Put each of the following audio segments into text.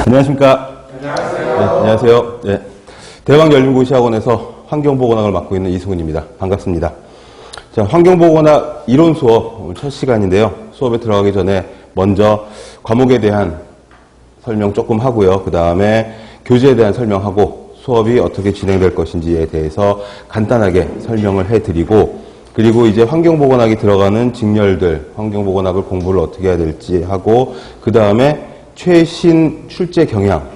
안녕하십니까. 안녕하세요. 네, 안녕하세요. 네, 대광열린고시학원에서 환경보건학을 맡고 있는 이승훈입니다. 반갑습니다. 자, 환경보건학 이론 수업 오늘 첫 시간인데요. 수업에 들어가기 전에 먼저 과목에 대한 설명 조금 하고요. 그 다음에 교재에 대한 설명하고 수업이 어떻게 진행될 것인지에 대해서 간단하게 설명을 해드리고, 그리고 이제 환경보건학이 들어가는 직렬들, 환경보건학을 공부를 어떻게 해야 될지 하고, 그 다음에 최신 출제 경향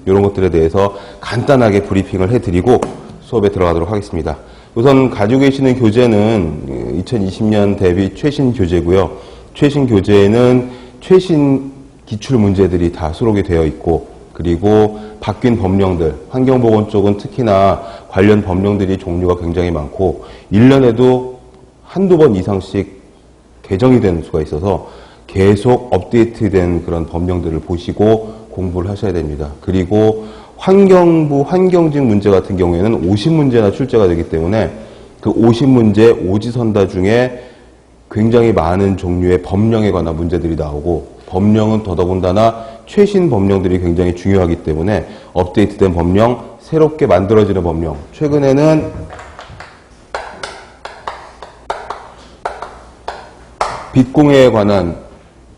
이런 것들에 대해서 간단하게 브리핑을 해드리고 수업에 들어가도록 하겠습니다. 우선 가지고 계시는 교재는 2020년 대비 최신 교재고요. 최신 교재에는 최신 기출 문제들이 다 수록이 되어 있고, 그리고 바뀐 법령들, 환경보건 쪽은 특히나 관련 법령들이 종류가 굉장히 많고 1년에도 한두 번 이상씩 개정이 되는 수가 있어서 계속 업데이트된 그런 법령들을 보시고 공부를 하셔야 됩니다. 그리고 환경부 환경직 문제 같은 경우에는 50문제나 출제가 되기 때문에 그 50문제 오지선다 중에 굉장히 많은 종류의 법령에 관한 문제들이 나오고, 법령은 더더군다나 최신 법령들이 굉장히 중요하기 때문에 업데이트된 법령, 새롭게 만들어지는 법령, 최근에는 빛공해에 관한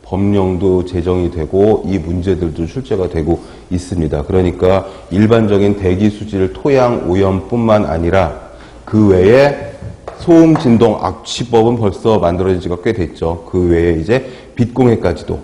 법령도 제정이 되고 이 문제들도 출제가 되고 있습니다. 그러니까 일반적인 대기 수질 토양 오염뿐만 아니라 그 외에 소음 진동 악취법은 벌써 만들어진 지가 꽤 됐죠. 그 외에 이제 빛공해까지도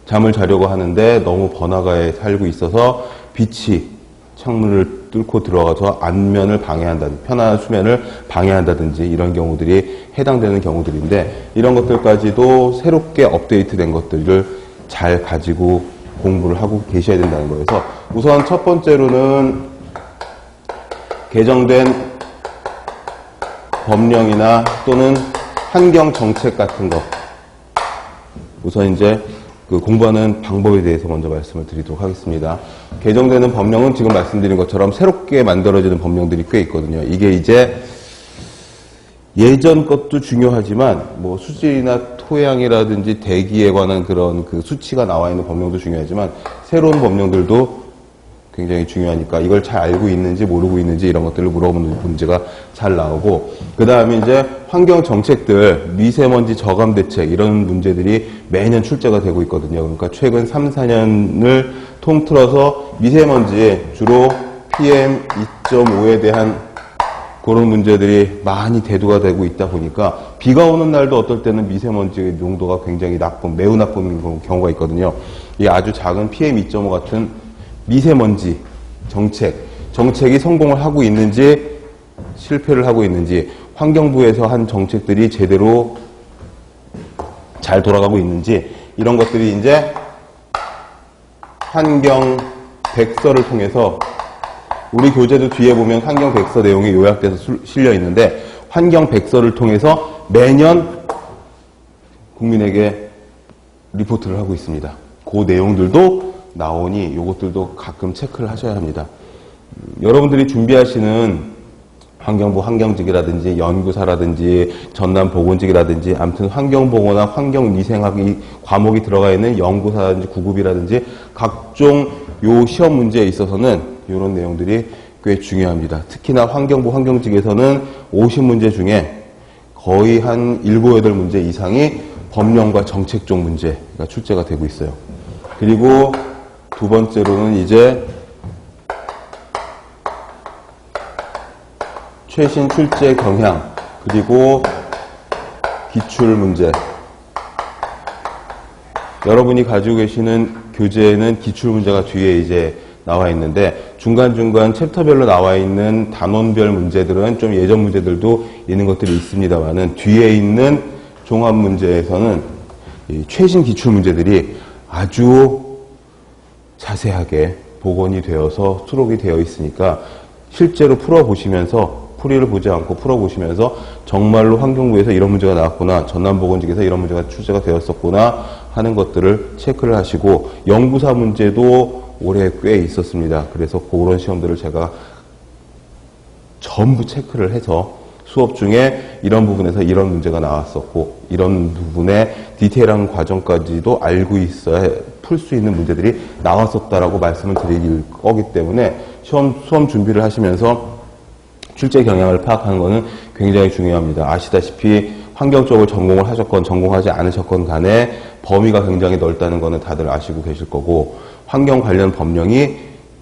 잠을 자려고 하는데 너무 번화가에 살고 있어서 빛이 창문을 뚫고 들어가서 안면을 방해한다든지 편안한 수면을 방해한다든지 이런 경우들이 해당되는 경우들인데, 이런 것들까지도 새롭게 업데이트된 것들을 잘 가지고 공부를 하고 계셔야 된다는 거여서, 우선 첫 번째로는 개정된 법령이나 또는 환경정책 같은 거, 우선 이제 그 공부하는 방법에 대해서 먼저 말씀을 드리도록 하겠습니다. 개정되는 법령은 지금 말씀드린 것처럼 새롭게 만들어지는 법령들이 꽤 있거든요. 이게 이제 예전 것도 중요하지만 뭐 수질이나 토양이라든지 대기에 관한 그런 그 수치가 나와 있는 법령도 중요하지만 새로운 법령들도 굉장히 중요하니까 이걸 잘 알고 있는지 모르고 있는지 이런 것들을 물어보는 문제가 잘 나오고, 그 다음에 이제 환경 정책들, 미세먼지 저감 대책 이런 문제들이 매년 출제가 되고 있거든요. 그러니까 최근 3, 4년을 통틀어서 미세먼지, 주로 PM2.5에 대한 그런 문제들이 많이 대두가 되고 있다 보니까 비가 오는 날도 어떨 때는 미세먼지 농도가 굉장히 나쁜, 매우 나쁜 경우가 있거든요. 이 아주 작은 PM2.5 같은 미세먼지 정책이 성공을 하고 있는지 실패를 하고 있는지, 환경부에서 한 정책들이 제대로 잘 돌아가고 있는지, 이런 것들이 이제 환경 백서를 통해서, 우리 교재도 뒤에 보면 환경 백서 내용이 요약돼서 실려 있는데 환경 백서를 통해서 매년 국민에게 리포트를 하고 있습니다. 그 내용들도 나오니 이것들도 가끔 체크를 하셔야 합니다. 여러분들이 준비하시는 환경부 환경직이라든지 연구사라든지 전남보건직이라든지 아무튼 환경보건학, 환경위생학이 과목이 들어가 있는 연구사라든지 구급이라든지 각종 요 시험 문제에 있어서는 이런 내용들이 꽤 중요합니다. 특히나 환경부 환경직에서는 50문제 중에 거의 한 7, 8문제 이상이 법령과 정책 쪽 문제가 출제가 되고 있어요. 그리고 두 번째로는 이제 최신 출제 경향, 그리고 기출 문제. 여러분이 가지고 계시는 교재에는 기출 문제가 뒤에 이제 나와 있는데 중간중간 챕터별로 나와 있는 단원별 문제들은 좀 예전 문제들도 있는 것들이 있습니다만은 뒤에 있는 종합 문제에서는 이 최신 기출 문제들이 아주 자세하게 복원이 되어서 수록이 되어 있으니까 실제로 풀어보시면서, 풀이를 보지 않고 풀어보시면서 정말로 환경부에서 이런 문제가 나왔구나, 전남보건직에서 이런 문제가 출제가 되었었구나 하는 것들을 체크를 하시고, 연구사 문제도 올해 꽤 있었습니다. 그래서 그런 시험들을 제가 전부 체크를 해서 수업 중에 이런 부분에서 이런 문제가 나왔었고 이런 부분의 디테일한 과정까지도 알고 있어야 풀 수 있는 문제들이 나왔었다라고 말씀을 드릴 거기 때문에 수험 준비를 하시면서 출제 경향을 파악하는 것은 굉장히 중요합니다. 아시다시피 환경 쪽을 전공을 하셨건 전공하지 않으셨건 간에 범위가 굉장히 넓다는 것은 다들 아시고 계실 거고, 환경 관련 법령이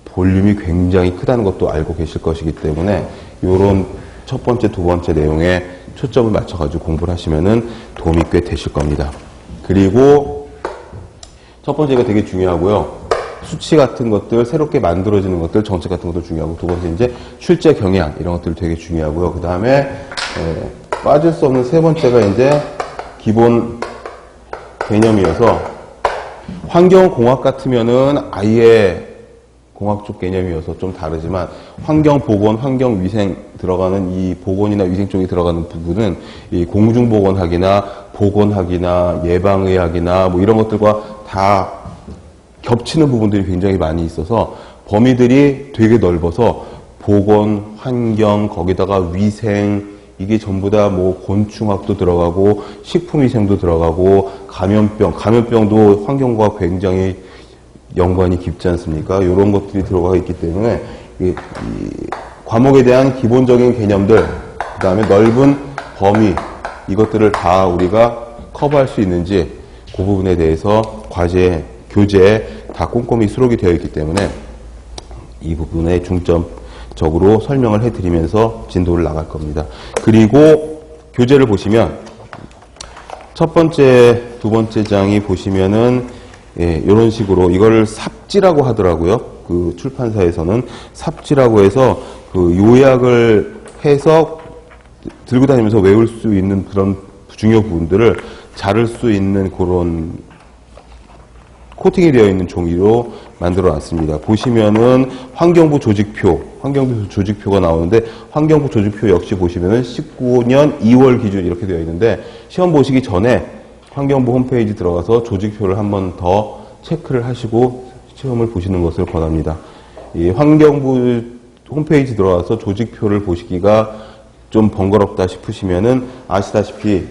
볼륨이 굉장히 크다는 것도 알고 계실 것이기 때문에 이런 첫 번째, 두 번째 내용에 초점을 맞춰가지고 공부를 하시면은 도움이 꽤 되실 겁니다. 그리고 첫 번째가 되게 중요하고요. 수치 같은 것들, 새롭게 만들어지는 것들, 정책 같은 것도 중요하고, 두 번째 이제 출제 경향 이런 것들 되게 중요하고요. 그 다음에 빠질 수 없는 세 번째가 이제 기본 개념이어서, 환경공학 같으면은 아예 공학 쪽 개념이어서 좀 다르지만, 환경보건, 환경위생 들어가는 이 보건이나 위생 쪽에 들어가는 부분은 이 공중보건학이나 보건학이나 예방의학이나 뭐 이런 것들과 다 겹치는 부분들이 굉장히 많이 있어서 범위들이 되게 넓어서 보건, 환경, 거기다가 위생, 이게 전부 다 뭐 곤충학도 들어가고 식품위생도 들어가고 감염병도 환경과 굉장히 연관이 깊지 않습니까? 이런 것들이 들어가 있기 때문에 이 과목에 대한 기본적인 개념들, 그 다음에 넓은 범위, 이것들을 다 우리가 커버할 수 있는지 그 부분에 대해서 과제, 교재에 다 꼼꼼히 수록이 되어 있기 때문에 이 부분에 중점적으로 설명을 해드리면서 진도를 나갈 겁니다. 그리고 교재를 보시면 첫 번째, 두 번째 장이 보시면은 이런 식으로 이걸 삽지라고 하더라고요. 그 출판사에서는 삽지라고 해서 그 요약을 해서 들고 다니면서 외울 수 있는 그런 중요 부분들을 자를 수 있는 그런 코팅이 되어 있는 종이로 만들어 놨습니다. 보시면은 환경부 조직표가 나오는데, 환경부 조직표 역시 보시면은 19년 2월 기준 이렇게 되어 있는데, 시험 보시기 전에 환경부 홈페이지 들어가서 조직표를 한 번 더 체크를 하시고 시험을 보시는 것을 권합니다. 이 환경부 홈페이지 들어가서 조직표를 보시기가 좀 번거롭다 싶으시면은 아시다시피